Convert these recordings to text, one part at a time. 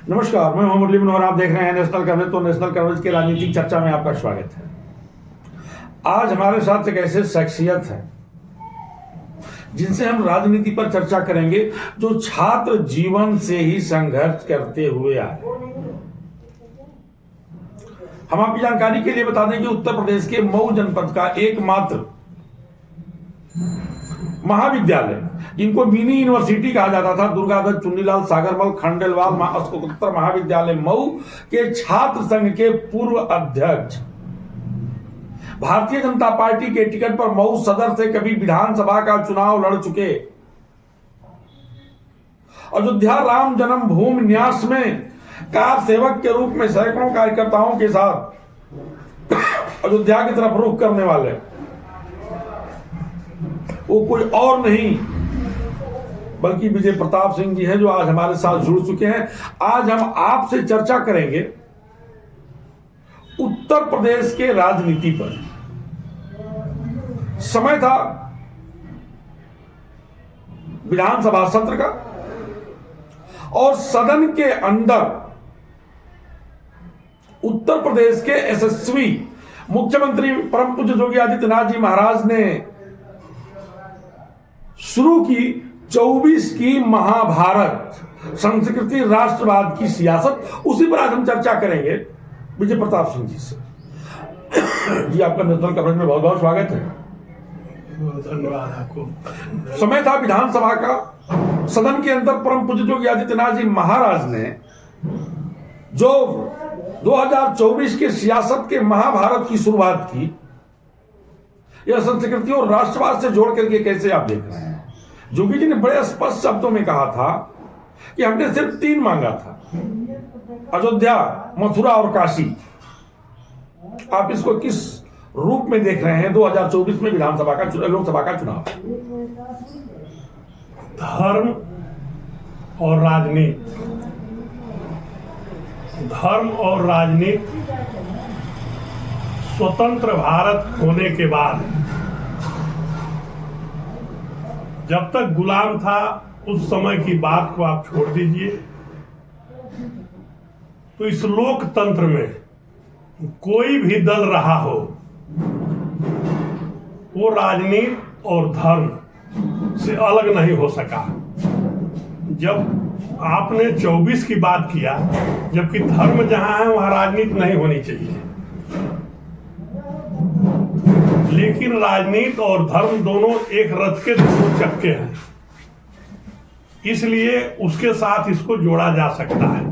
नमस्कार, मैं मोहम्मद मुरली मनोहर। आप देख रहे हैं नेशनल कवरेज। तो नेशनल कवरेज के राजनीतिक चर्चा में आपका स्वागत है। आज हमारे साथ एक ऐसे शख्सियत है जिनसे हम राजनीति पर चर्चा करेंगे, जो छात्र जीवन से ही संघर्ष करते हुए आए। हम आपकी जानकारी के लिए बता दें कि उत्तर प्रदेश के मऊ जनपद का एकमात्र महाविद्यालय, जिनको मिनी यूनिवर्सिटी कहा जाता था, दुर्गादत्त चुन्नीलाल सागरमल खंडेलवाल स्नातकोत्तर महाविद्यालय मऊ के छात्र संघ के पूर्व अध्यक्ष, भारतीय जनता पार्टी के टिकट पर मऊ सदर से कभी विधानसभा का चुनाव लड़ चुके, अयोध्या राम जन्मभूमि न्यास में कार सेवक के रूप में सैकड़ों कार्यकर्ताओं के साथ अयोध्या की तरफ रुख करने वाले, वो कोई और नहीं बल्कि विजय प्रताप सिंह जी हैं, जो आज हमारे साथ जुड़ चुके हैं। आज हम आपसे चर्चा करेंगे उत्तर प्रदेश के राजनीति पर। समय था विधानसभा सत्र का और सदन के अंदर उत्तर प्रदेश के यशस्वी मुख्यमंत्री परम पूज्य योगी आदित्यनाथ जी महाराज ने शुरू की 24 की महाभारत संस्कृति राष्ट्रवाद की सियासत, उसी पर आज हम चर्चा करेंगे विजय प्रताप सिंह जी से। जी, आपका नेशनल कवरेज में बहुत बहुत स्वागत है। धन्यवाद आपको। समय था विधानसभा का, सदन के अंदर परम पूज्य योगी आदित्यनाथ जी महाराज ने जो 2024 के सियासत के महाभारत की शुरुआत की, यह संस्कृति और राष्ट्रवाद से जोड़ करके कैसे आप देख रहे हैं? जोगी जी ने बड़े स्पष्ट शब्दों में कहा था कि हमने सिर्फ 3 मांगा था, अयोध्या, मथुरा और काशी। आप इसको किस रूप में देख रहे हैं 2024 में विधानसभा का लोकसभा का चुनाव? धर्म और राजनीति, धर्म और राजनीति स्वतंत्र भारत होने के बाद जब तक गुलाम था, उस समय की बात को आप छोड़ दीजिए, तो इस लोकतंत्र में कोई भी दल रहा हो, वो राजनीति और धर्म से अलग नहीं हो सका। जब आपने 24 की बात किया, जबकि धर्म जहां है वहां राजनीति नहीं होनी चाहिए, लेकिन राजनीति और धर्म दोनों एक रथ के 2 चक्के हैं, इसलिए उसके साथ इसको जोड़ा जा सकता है।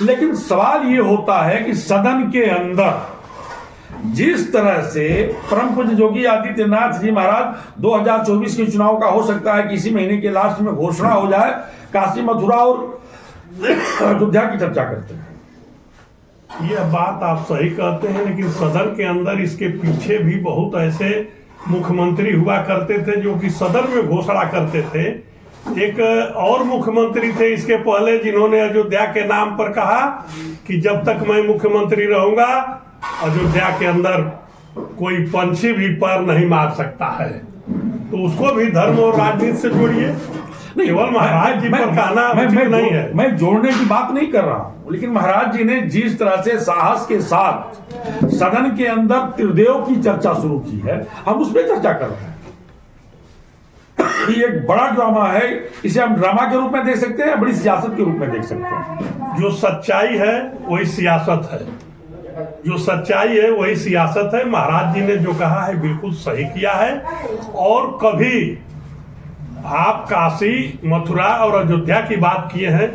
लेकिन सवाल यह होता है कि सदन के अंदर जिस तरह से परम पूज्य योगी आदित्यनाथ जी महाराज 2024 के चुनाव का हो सकता है कि इसी महीने के लास्ट में घोषणा हो जाए, काशी, मथुरा और अयोध्या की चर्चा करते हैं। यह बात आप सही कहते हैं, लेकिन सदन के अंदर इसके पीछे भी बहुत ऐसे मुख्यमंत्री हुआ करते थे जो कि सदन में घोषणा करते थे। एक और मुख्यमंत्री थे इसके पहले, जिन्होंने अयोध्या के नाम पर कहा कि जब तक मैं मुख्यमंत्री रहूंगा, अयोध्या के अंदर कोई पंछी भी पैर नहीं मार सकता है। तो उसको भी धर्म और राजनीति से जोड़िए। केवल महाराज जी पर कहना नहीं है। मैं जोड़ने की बात नहीं कर रहा हूं, लेकिन महाराज जी ने जिस तरह से साहस के साथ सदन के अंदर त्रिदेव की चर्चा शुरू की है, हम उस पर चर्चा कर रहे हैं। ये एक बड़ा ड्रामा है, इसे हम ड्रामा के रूप में देख सकते हैं, बड़ी सियासत के रूप में देख सकते हैं। जो सच्चाई है वही सियासत है, जो सच्चाई है वही सियासत है। महाराज जी ने जो कहा है बिल्कुल सही किया है। और कभी आप काशी, मथुरा और अयोध्या की बात किए हैं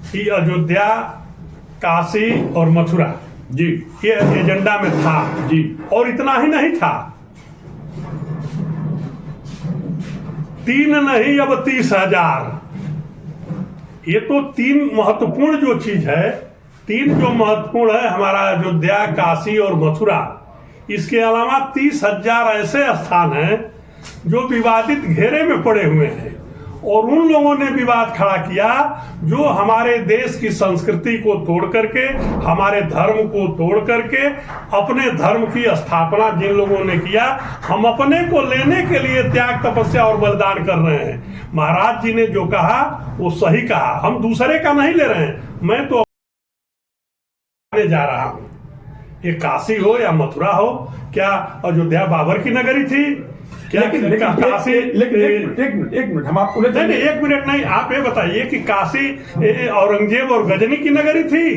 कि अयोध्या, काशी और मथुरा जी, ये एजेंडा में था जी, और इतना ही नहीं था, 3 नहीं अब 30,000। ये तो 3 महत्वपूर्ण जो चीज है, 3 जो महत्वपूर्ण है हमारा अयोध्या, काशी और मथुरा। इसके अलावा 30,000 ऐसे स्थान हैं जो विवादित घेरे में पड़े हुए हैं, और उन लोगों ने विवाद खड़ा किया जो हमारे देश की संस्कृति को तोड़ करके, हमारे धर्म को तोड़ करके, अपने धर्म की स्थापना जिन लोगों ने किया, हम अपने को लेने के लिए त्याग, तपस्या और बलिदान कर रहे हैं। महाराज जी ने जो कहा वो सही कहा, हम दूसरे का नहीं ले रहे हैं। मैं तो मैं जा रहा हूं, ये काशी हो या मथुरा हो, क्या अयोध्या बाबर की नगरी थी क्या? काशी एक मिनट हम आपको नहीं, 1 मिनट नहीं, आप ये बताइए कि काशी औरंगजेब और गजनी की नगरी थी?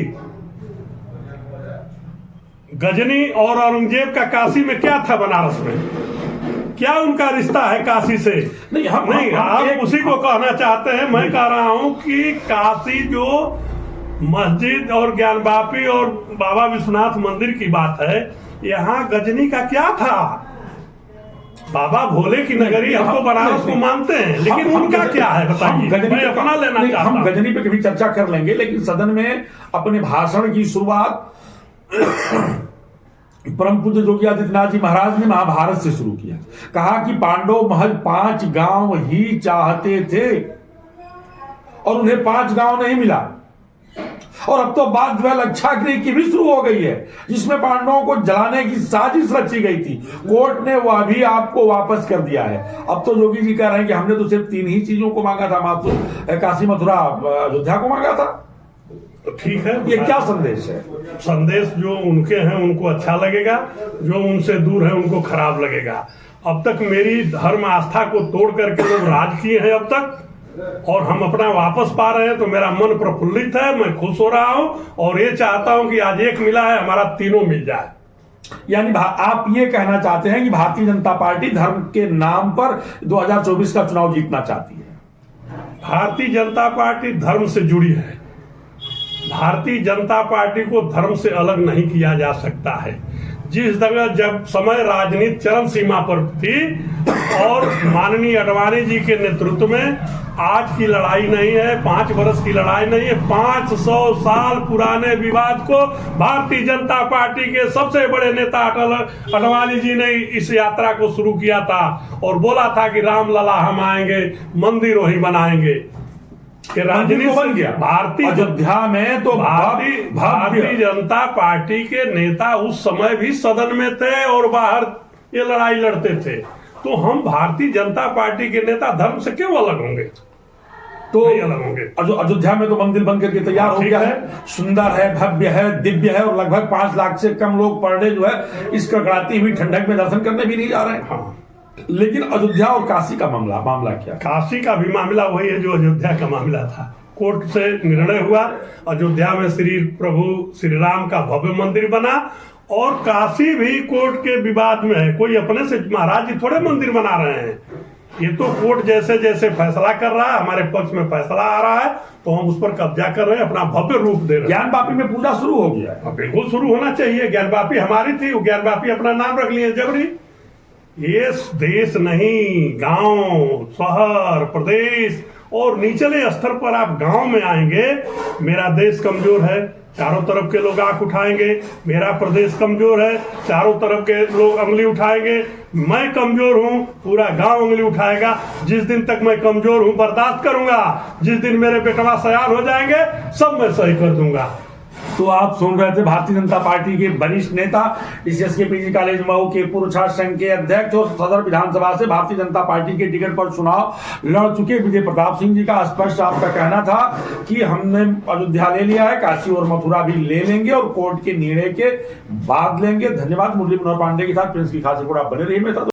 गजनी और औरंगजेब का काशी में क्या था? बनारस में क्या उनका रिश्ता है काशी से? नहीं, आप उसी को कहना चाहते हैं। मैं कह रहा हूं कि काशी जो मस्जिद और ज्ञानवापी और बाबा विश्वनाथ मंदिर की बात है, यहाँ गजनी का क्या था? बाबा भोले की नगरी हम तो बनारस को मानते हैं, लेकिन उनका क्या है बताइए, मैं अपना लेना चाहता हूं। हम गजनी पे कभी चर्चा कर लेंगे, लेकिन सदन में अपने भाषण की शुरुआत परम पूज्य योगी आदित्यनाथ जी महाराज ने महाभारत से शुरू किया। कहा कि पांडव महज 5 गांव ही चाहते थे और उन्हें 5 गांव नहीं मिला। और अब तो बात जो है लक्षागृह की भी शुरू हो गई है, जिसमें पांडवों को जलाने की साजिश रची गई थी। कोर्ट ने वह भी आपको वापस कर दिया है। अब तो योगी जी कह रहे हैं कि हमने तो सिर्फ 3 ही चीजों को मांगा था, काशी मथुरा अयोध्या को मांगा था। ठीक है, ये क्या संदेश है? संदेश जो उनके हैं उनको अच्छा लगेगा, जो उनसे दूर है उनको खराब लगेगा। अब तक मेरी धर्म आस्था को तोड़ करके लोग राज किए हैं अब तक, और हम अपना वापस पा रहे हैं तो मेरा मन प्रफुल्लित है, मैं खुश हो रहा हूं और ये चाहता हूं कि आज एक मिला है, हमारा तीनों मिल जाए। यानी आप ये कहना चाहते हैं कि भारतीय जनता पार्टी धर्म के नाम पर 2024 का चुनाव जीतना चाहती है? भारतीय जनता पार्टी धर्म से जुड़ी है। भारतीय जनता पार्टी को धर्म से अलग नहीं किया जा सकता है। जिस जगह जब समय राजनीति चरम सीमा पर थी और माननीय अडवाणी जी के नेतृत्व में, आज की लड़ाई नहीं है, 5 वर्ष की लड़ाई नहीं है, 500 साल पुराने विवाद को भारतीय जनता पार्टी के सबसे बड़े नेता अटल अडवाणी जी ने इस यात्रा को शुरू किया था और बोला था कि रामलला हम आएंगे, मंदिर वही बनाएंगे। कि राजनीति बन गया भारतीय अयोध्या में, तो भारतीय जनता पार्टी के नेता उस समय भी सदन में थे और बाहर ये लड़ाई लड़ते थे। तो हम भारतीय जनता पार्टी के नेता धर्म से क्यों अलग होंगे? तो अलग होंगे। अयोध्या में तो मंदिर बन करके तैयार हो गया है, सुंदर है, भव्य है, दिव्य है, और लगभग 5 लाख से कम लोग पर डे जो है इस कड़कड़ाती हुई ठंडक में दर्शन करने भी नहीं जा रहे हैं। हाँ। लेकिन अयोध्या और काशी का मामला क्या? काशी का भी मामला वही है जो अयोध्या का मामला था। कोर्ट से निर्णय हुआ, अयोध्या में श्री प्रभु श्री राम का भव्य मंदिर बना, और काशी भी कोर्ट के विवाद में है। कोई अपने से महाराज जी थोड़े मंदिर बना रहे हैं, ये तो कोर्ट जैसे जैसे फैसला कर रहा है, हमारे पक्ष में फैसला आ रहा है तो हम उस पर कब्जा कर रहे हैं, अपना भव्य रूप दे रहे हैं। ज्ञानवापी में पूजा शुरू हो गया है। बिल्कुल शुरू होना चाहिए। ज्ञानवापी हमारी थी, वो ज्ञानवापी अपना नाम रख लिए जबरी। ये देश नहीं, गांव, शहर, प्रदेश और निचले स्तर पर आप गांव में आएंगे, मेरा देश कमजोर है, चारों तरफ के लोग आंख उठाएंगे। मेरा प्रदेश कमजोर है, चारों तरफ के लोग उंगली उठाएंगे। मैं कमजोर हूं, पूरा गांव उंगली उठाएगा। जिस दिन तक मैं कमजोर हूं बर्दाश्त करूंगा, जिस दिन मेरे बेटवा सयान हो जाएंगे सब मैं सही कर दूंगा। तो आप सुन रहे थे भारतीय जनता पार्टी के वरिष्ठ नेता, डीसीएसके पीजी कॉलेज मऊ के पूर्व छात्र संघ के अध्यक्ष और सदर विधानसभा से भारतीय जनता पार्टी के टिकट पर चुनाव लड़ चुके विजय प्रताप सिंह जी का स्पष्ट आपका कहना था कि हमने अयोध्या ले लिया है, काशी और मथुरा भी ले लेंगे और कोर्ट के निर्णय के बाद लेंगे। धन्यवाद। मुरली मनोहर पांडे के साथ प्रिंस की खास रिपोर्ट आप बने रहिए।